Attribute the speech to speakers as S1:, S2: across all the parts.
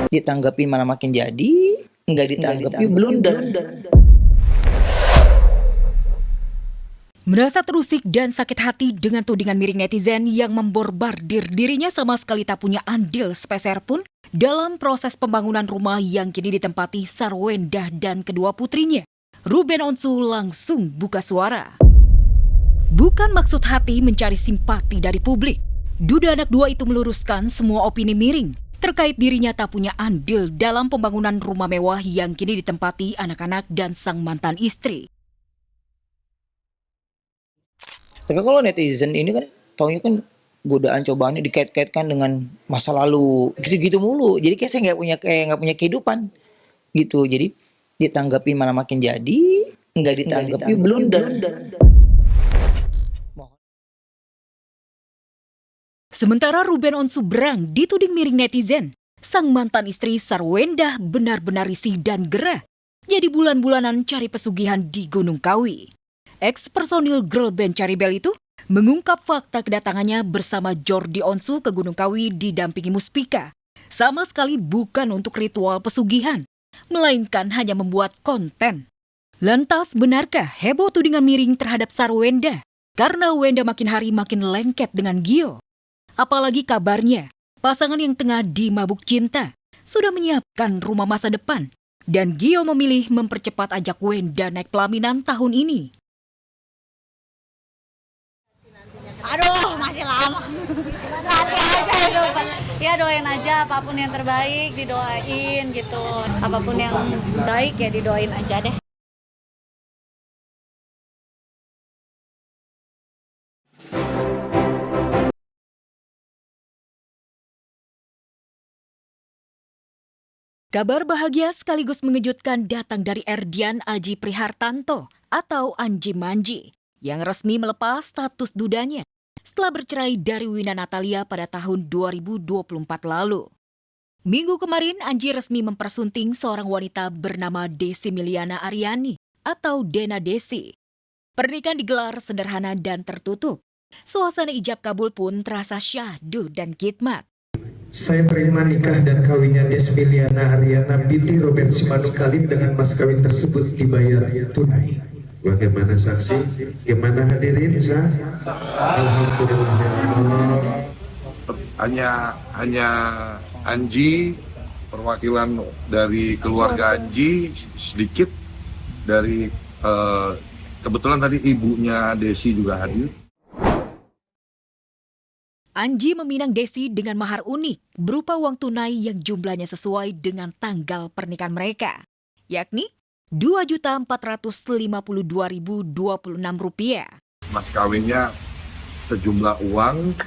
S1: Ditanggapi malah makin jadi, nggak ditanggapi blunder.
S2: Merasa terusik dan sakit hati dengan tudingan miring netizen yang memborbardir dirinya sama sekali tak punya andil sepeser pun dalam proses pembangunan rumah yang kini ditempati Sarwendah dan kedua putrinya, Ruben Onsu langsung buka suara. Bukan maksud hati mencari simpati dari publik. Duda anak dua itu meluruskan semua opini miring terkait dirinya tak punya andil dalam pembangunan rumah mewah yang kini ditempati anak-anak dan sang mantan istri.
S1: Tapi kalau netizen ini kan taunya kan godaan cobaannya dikait-kaitkan dengan masa lalu gitu-gitu mulu. Jadi kayak saya nggak punya kehidupan gitu. Jadi ditanggapi malah makin jadi, nggak ditanggapi blunder.
S2: Sementara Ruben Onsu Brang dituding miring netizen, sang mantan istri Sarwendah benar-benar risih dan gerah. Jadi bulan-bulanan cari pesugihan di Gunung Kawi. Ex-personil girl band Caribel itu mengungkap fakta kedatangannya bersama Jordi Onsu ke Gunung Kawi didampingi Muspika. Sama sekali bukan untuk ritual pesugihan, melainkan hanya membuat konten. Lantas benarkah heboh tudingan miring terhadap Sarwendah? Karena Wenda makin hari makin lengket dengan Gio. Apalagi kabarnya, pasangan yang tengah dimabuk cinta sudah menyiapkan rumah masa depan. Dan Gio memilih mempercepat ajak Wenda naik pelaminan tahun ini.
S3: Aduh, masih lama. Nanti aja itu. Ya doain aja apapun yang terbaik, didoain gitu. Apapun yang baik ya didoain aja deh.
S2: Kabar bahagia sekaligus mengejutkan datang dari Erdian Aji Prihartanto atau Anji Manji yang resmi melepas status dudanya setelah bercerai dari Wina Natalia pada tahun 2024 lalu. Minggu kemarin, Anji resmi mempersunting seorang wanita bernama Desi Miliana Aryani atau Dena Desi. Pernikahan digelar sederhana dan tertutup. Suasana ijab kabul pun terasa syahdu dan khidmat.
S4: Saya terima nikah dan kawinnya Desmiliana Ariana binti Robert Simanung Khalid dengan mas kawin tersebut dibayar tunai.
S5: Bagaimana saksi? Gimana hadirin sah? Alhamdulillah ya Allah.
S6: Hanya Anji, perwakilan dari keluarga Anji sedikit dari kebetulan tadi ibunya Desi juga hadir.
S2: Anji meminang Desi dengan mahar unik berupa uang tunai yang jumlahnya sesuai dengan tanggal pernikahan mereka, yakni Rp2.452.026.
S6: Mas kawinnya sejumlah uang.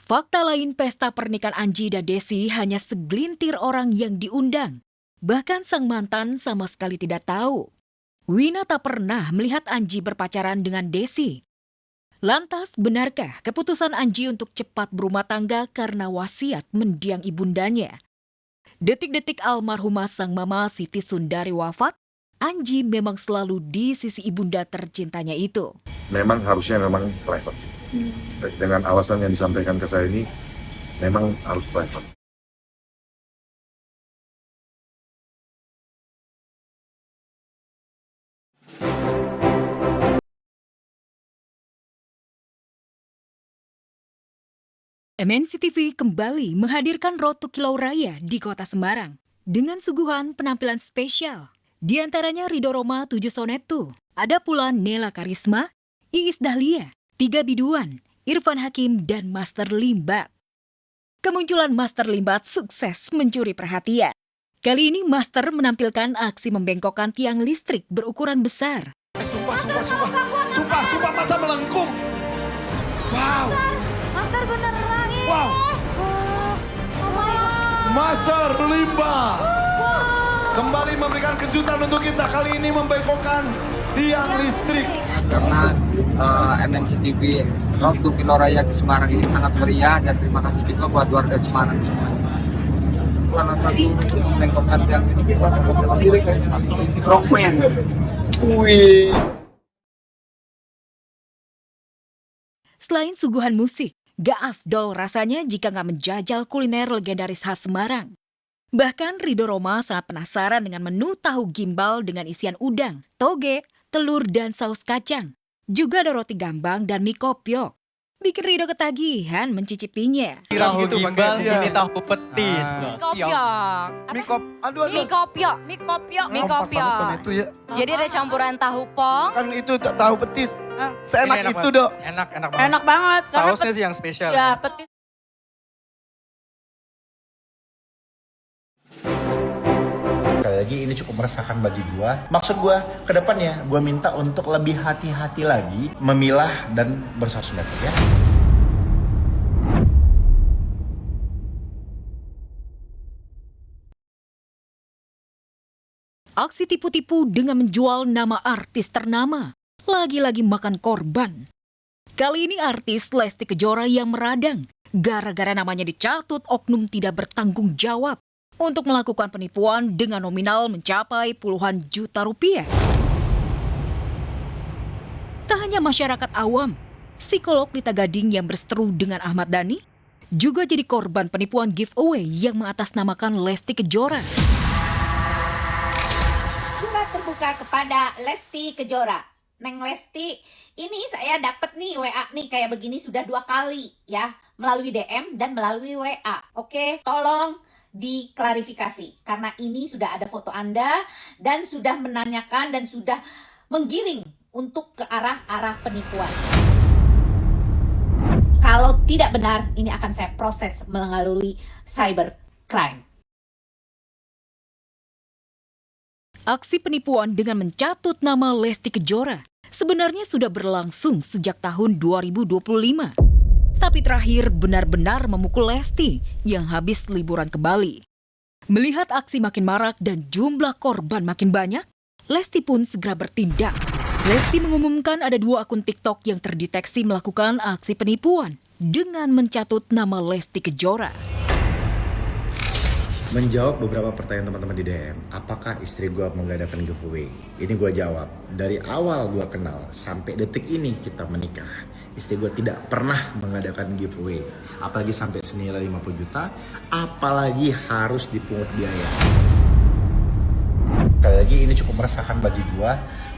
S2: Fakta lain, pesta pernikahan Anji dan Desi hanya segelintir orang yang diundang. Bahkan sang mantan sama sekali tidak tahu. Wina tak pernah melihat Anji berpacaran dengan Desi. Lantas, benarkah keputusan Anji untuk cepat berumah tangga karena wasiat mendiang ibundanya? Detik-detik almarhumah sang mama Siti Sundari wafat, Anji memang selalu di sisi ibunda tercintanya itu.
S6: Memang harusnya private sih. Dengan alasan yang disampaikan ke saya ini, memang harus private.
S2: MNC TV kembali menghadirkan Road to Kilau Raya di Kota Semarang dengan suguhan penampilan spesial. Di antaranya Ridho Roma 7 Sonetu, ada pula Nela Karisma, Iis Dahlia, Tiga Biduan, Irfan Hakim, dan Master Limbat. Kemunculan Master Limbat sukses mencuri perhatian. Kali ini Master menampilkan aksi membengkokkan tiang listrik berukuran besar.
S7: Sumpah masa melengkung. Wow.
S3: Master beneran nih.
S7: Wow. Master Limba kembali memberikan kejutan untuk kita, kali ini membengkokkan tiang listrik.
S8: Karena MNC TV Road to Kilau Raya di Semarang ini sangat meriah, dan terima kasih juga buat warga Semarang semua. Salah satu untuk membengkokkan tiang listrik itu adalah Strongman.
S2: Selain suguhan musik, Gak afdol rasanya jika nggak menjajal kuliner legendaris khas Semarang. Bahkan Ridho Roma sangat penasaran dengan menu tahu gimbal dengan isian udang, toge, telur, dan saus kacang. Juga ada roti gambang dan mie kopiok. Bikin Ridho ketagihan mencicipinya.
S9: Tahu gimbal, ini tahu petis.
S3: Mie kopiok.
S9: Itu ya.
S3: Jadi ada campuran tahu pong.
S9: Kan itu tahu petis. Seenak itu, Dok. Enak banget.
S3: Enak banget.
S9: Sausnya sih yang spesial.
S3: Ya, petis.
S10: Sekali lagi ini cukup meresahkan bagi gua. Maksud gua ke depannya gua minta untuk lebih hati-hati lagi memilah dan bersosmed ya.
S2: Aksi tipu-tipu dengan menjual nama artis ternama. Lagi-lagi makan korban. Kali ini artis Lesti Kejora yang meradang. Gara-gara namanya dicatut oknum tidak bertanggung jawab untuk melakukan penipuan dengan nominal mencapai puluhan juta rupiah. Tak hanya masyarakat awam, psikolog Lita Gading yang berseteru dengan Ahmad Dhani juga jadi korban penipuan giveaway yang mengatasnamakan Lesti Kejora.
S11: Surat terbuka kepada Lesti Kejora. Neng Lesti, ini saya dapat nih WA nih kayak begini sudah 2 kali ya, melalui DM dan melalui WA. Oke, tolong diklarifikasi karena ini sudah ada foto Anda dan sudah menanyakan dan sudah menggiring untuk ke arah penipuan. Kalau tidak benar, ini akan saya proses melalui cybercrime.
S2: Aksi penipuan dengan mencatut nama Lesti Kejora sebenarnya sudah berlangsung sejak tahun 2025. Tapi terakhir benar-benar memukul Lesti yang habis liburan ke Bali. Melihat aksi makin marak dan jumlah korban makin banyak, Lesti pun segera bertindak. Lesti mengumumkan ada 2 akun TikTok yang terdeteksi melakukan aksi penipuan dengan mencatut nama Lesti Kejora.
S10: Menjawab beberapa pertanyaan teman-teman di DM, apakah istri gue mengadakan giveaway? Ini gue jawab, dari awal gue kenal sampai detik ini kita menikah, istri gue tidak pernah mengadakan giveaway. Apalagi sampai senilai 50 juta, apalagi harus dipungut biaya. Sekali lagi ini cukup meresahkan bagi gue,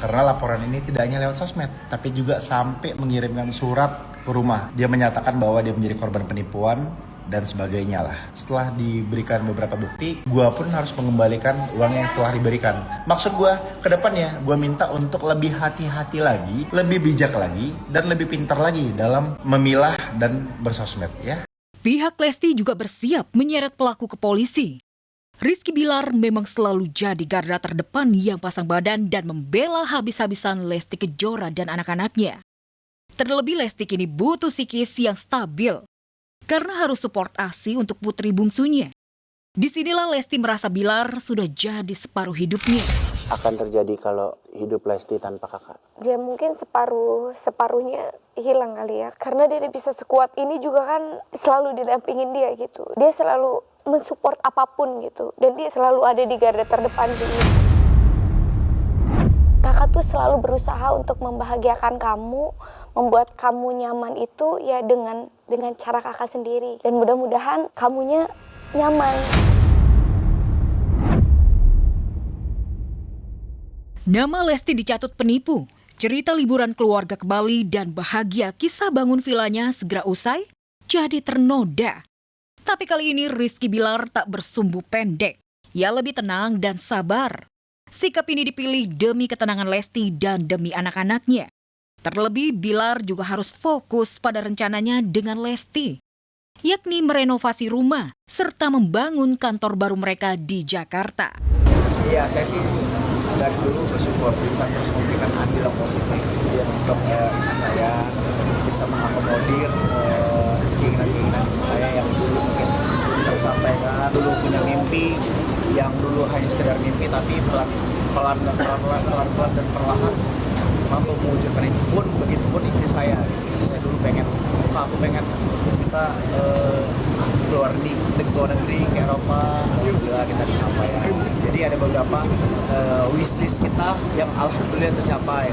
S10: karena laporan ini tidak hanya lewat sosmed, tapi juga sampai mengirimkan surat ke rumah. Dia menyatakan bahwa dia menjadi korban penipuan, dan sebagainya lah. Setelah diberikan beberapa bukti, gue pun harus mengembalikan uang yang telah diberikan. Maksud gue, ke depannya gue minta untuk lebih hati-hati lagi, lebih bijak lagi, dan lebih pintar lagi dalam memilah dan bersosmed ya.
S2: Pihak Lesti juga bersiap menyeret pelaku ke polisi. Rizky Bilar memang selalu jadi garda terdepan yang pasang badan dan membela habis-habisan Lesti Kejora dan anak-anaknya. Terlebih Lesti kini butuh psikis yang stabil, karena harus support ASI untuk putri bungsunya. Disinilah Lesti merasa Bilar sudah jadi separuh hidupnya.
S12: Akan terjadi kalau hidup Lesti tanpa kakak?
S13: Ya mungkin separuhnya hilang kali ya. Karena dia bisa sekuat ini juga kan selalu didampingin dia gitu. Dia selalu mensupport apapun gitu. Dan dia selalu ada di garda terdepan gitu. Kakak tuh selalu berusaha untuk membahagiakan kamu, membuat kamu nyaman itu ya dengan cara kakak sendiri. Dan mudah-mudahan kamunya nyaman.
S2: Nama Lesti dicatut penipu. Cerita liburan keluarga ke Bali dan bahagia kisah bangun vilanya segera usai jadi ternoda. Tapi kali ini Rizky Bilar tak bersumbu pendek. Ia lebih tenang dan sabar. Sikap ini dipilih demi ketenangan Lesti dan demi anak-anaknya. Terlebih, Bilar juga harus fokus pada rencananya dengan Lesti, yakni merenovasi rumah serta membangun kantor baru mereka di Jakarta.
S10: Iya, saya sih dari dulu bersyukur bisa terus memberikan andil yang positif untuk istri saya, bisa mengakomodir keinginan-keinginan istri saya yang dulu mungkin tersampaikan, dulu punya mimpi yang dulu hanya sekedar mimpi, tapi pelan dan perlahan mampu mewujudkan itu pun. Begitupun istri saya dulu pengen, aku pengen kita keluar negeri ke Eropa, alhamdulillah kita disampaikan. Jadi ada beberapa wishlist kita yang alhamdulillah tercapai.